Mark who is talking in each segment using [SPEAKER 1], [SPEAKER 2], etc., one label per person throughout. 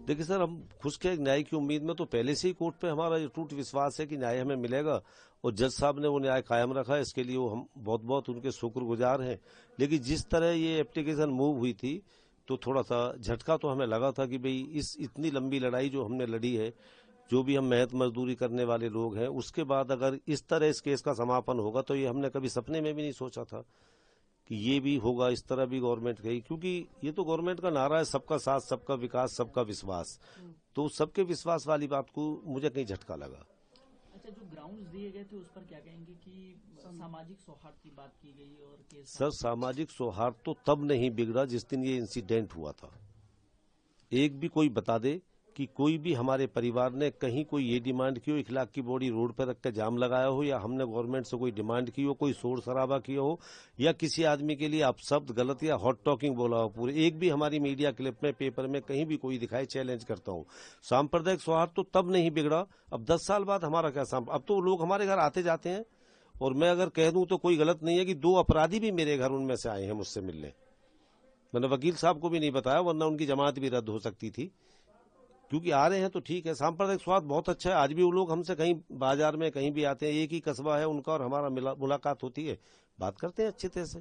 [SPEAKER 1] देखिए सर, हम खुश के न्याय की उम्मीद में तो पहले से ही कोर्ट पे हमारा ये टूट विश्वास है कि न्याय हमें मिलेगा, और जज साहब ने वो न्याय कायम रखा है, इसके लिए वो हम बहुत बहुत उनके शुक्रगुजार हैं। लेकिन जिस तरह ये एप्लीकेशन मूव हुई थी तो थोड़ा सा झटका तो हमें लगा था कि भाई इस इतनी लंबी लड़ाई जो हमने लड़ी है, जो भी हम मेहनत मजदूरी करने वाले लोग हैं, उसके बाद अगर इस तरह इस केस का समापन होगा तो ये हमने कभी सपने में भी नहीं सोचा था कि ये भी होगा, इस तरह भी गवर्नमेंट गई। क्योंकि ये तो गवर्नमेंट का नारा है, सबका साथ, सबका विकास, सबका विश्वास। तो सबके विश्वास वाली बात को मुझे कहीं झटका लगा।
[SPEAKER 2] अच्छा, जो ग्राउंड्स दिए गए थे उस पर क्या कहेंगे कि सामाजिक सौहार्द की बात की गई और केस?
[SPEAKER 1] सर, सामाजिक सौहार्द तो तब नहीं बिगड़ा जिस दिन ये इंसिडेंट हुआ था। एक भी कोई बता दे कि कोई भी हमारे परिवार ने कहीं कोई ये डिमांड की हो, इखलाक की बॉडी रोड पर रख कर जाम लगाया हो, या हमने गवर्नमेंट से कोई डिमांड की हो, कोई शोर शराबा किया हो, या किसी आदमी के लिए अपशब्द, गलत या हॉट टॉकिंग बोला हो पूरे, एक भी हमारी मीडिया क्लिप में, पेपर में कहीं भी कोई दिखाए, चैलेंज करता हूं। सांप्रदायिक सौहार्द तो तब नहीं बिगड़ा। अब 10 साल बाद हमारा क्या अब तो लोग हमारे घर आते जाते हैं, और मैं अगर कह दूं तो कोई गलत नहीं है कि 2 अपराधी भी मेरे घर उनमें से आए हैं मुझसे मिलने। मैंने वकील साहब को भी नहीं बताया, वरना उनकी जमानत भी रद्द हो सकती थी। क्योंकि आ रहे हैं तो ठीक है। सांप्रदायिक स्वाद बहुत अच्छा है। आज भी वो लोग हमसे कहीं बाजार में कहीं भी आते हैं, एक ही कस्बा है उनका और हमारा मुलाकात होती है, बात करते हैं अच्छी तरह से।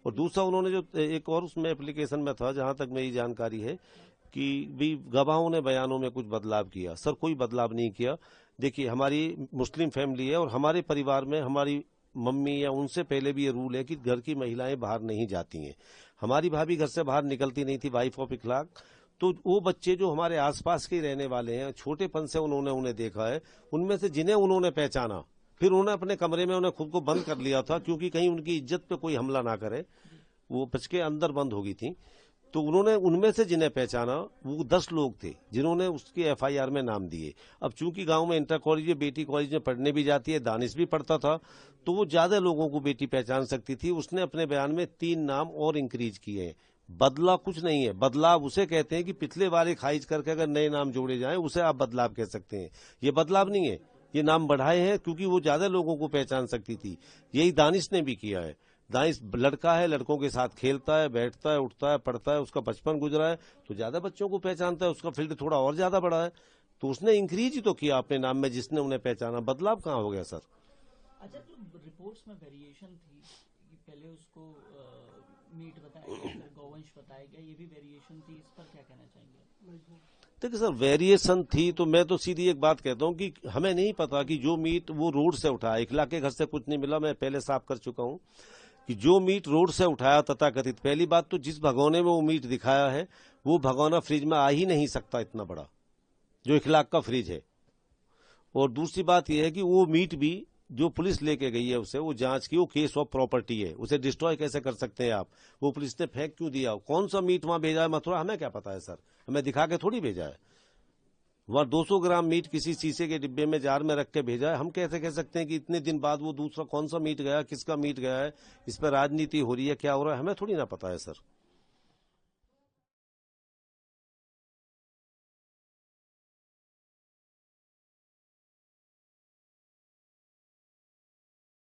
[SPEAKER 1] और दूसरा, उन्होंने जो एक और उसमें एप्लीकेशन में था, जहां तक मेरी जानकारी है, कि भी गवाहों ने बयानों में कुछ बदलाव किया। सर, कोई बदलाव नहीं किया। देखिए, हमारी मुस्लिम फैमिली है और हमारे परिवार में हमारी मम्मी या उनसे पहले भी ये रूल है कि घर की महिलाएं बाहर नहीं जाती हैं। हमारी भाभी घर से बाहर निकलती नहीं थी, वाइफ ऑफ इखलाक। तो वो बच्चे जो हमारे आसपास के रहने वाले हैं, छोटेपन से उन्होंने उन्हें देखा है, उनमें से जिन्हें उन्होंने पहचाना, फिर उन्हें अपने कमरे में उन्हें खुद को बंद कर लिया था, क्योंकि कहीं उनकी इज्जत पे कोई हमला ना करे, वो बच के अंदर बंद हो गई थी। तो उन्होंने उनमें से जिन्हें पहचाना, वो 10 लोग थे जिन्होंने उसके एफआईआर में नाम दिए। अब चूंकि गांव में इंटर कॉलेज, बेटी कॉलेज में पढ़ने भी जाती है, दानिश भी पढ़ता था, तो वो ज्यादा लोगों को बेटी पहचान सकती थी। उसने अपने बयान में 3 नाम और इंक्रीज किए हैं। बदलाव कुछ नहीं है। बदलाव उसे कहते हैं कि पिछले वाले खारिज करके अगर नए नाम जोड़े जाएं, उसे आप बदलाव कह सकते हैं। ये बदलाव नहीं है, ये नाम बढ़ाए हैं क्योंकि वो ज्यादा लोगों को पहचान सकती थी। यही दानिश ने भी किया है। दानिश लड़का है, लड़कों के साथ खेलता है, बैठता है, उठता है, पढ़ता है, उसका बचपन गुजरा है, तो ज्यादा बच्चों को पहचानता है, उसका फील्ड थोड़ा और ज्यादा बड़ा है, तो उसने इंक्रीज ही तो किया अपने नाम में, जिसने उन्हें पहचाना। बदलाव कहाँ हो गया सर?
[SPEAKER 2] अच्छा, जो रिपोर्ट्स में वेरिएशन थी कि पहले उसको मीट बताया गया, फिर गौवंश बताया गया, ये भी वेरिएशन थी, इस पर क्या कहना चाहेंगे?
[SPEAKER 1] देखिए सर, वेरिएशन थी तो मैं तो सीधी एक बात कहता हूं कि हमें नहीं पता कि जो मीट वो रोड से उठाया, इखलाक के घर से कुछ नहीं मिला। मैं पहले साफ कर चुका हूं कि जो मीट रोड से उठाया तथाकथित, पहली बात तो जिस भगोने में वो मीट दिखाया है, वो भगोना फ्रिज में आ ही नहीं सकता इतना बड़ा, जो इखलाक का फ्रिज है। और दूसरी बात यह है कि वो मीट भी जो पुलिस लेके गई है उसे, वो जांच की, वो केस ऑफ प्रॉपर्टी है, उसे डिस्ट्रॉय कैसे कर सकते हैं आप? वो पुलिस ने फेंक क्यों दिया? कौन सा मीट वहां भेजा है मथुरा, हमें क्या पता है सर? हमें दिखा के थोड़ी भेजा है। वहां 200 ग्राम मीट किसी शीशे के डिब्बे में जार में रख के भेजा है। हम कैसे कह सकते हैं कि इतने दिन बाद वो दूसरा कौन सा मीट गया, किसका मीट गया है? इस पर राजनीति हो रही है, क्या हो रहा है, हमें थोड़ी ना पता है सर।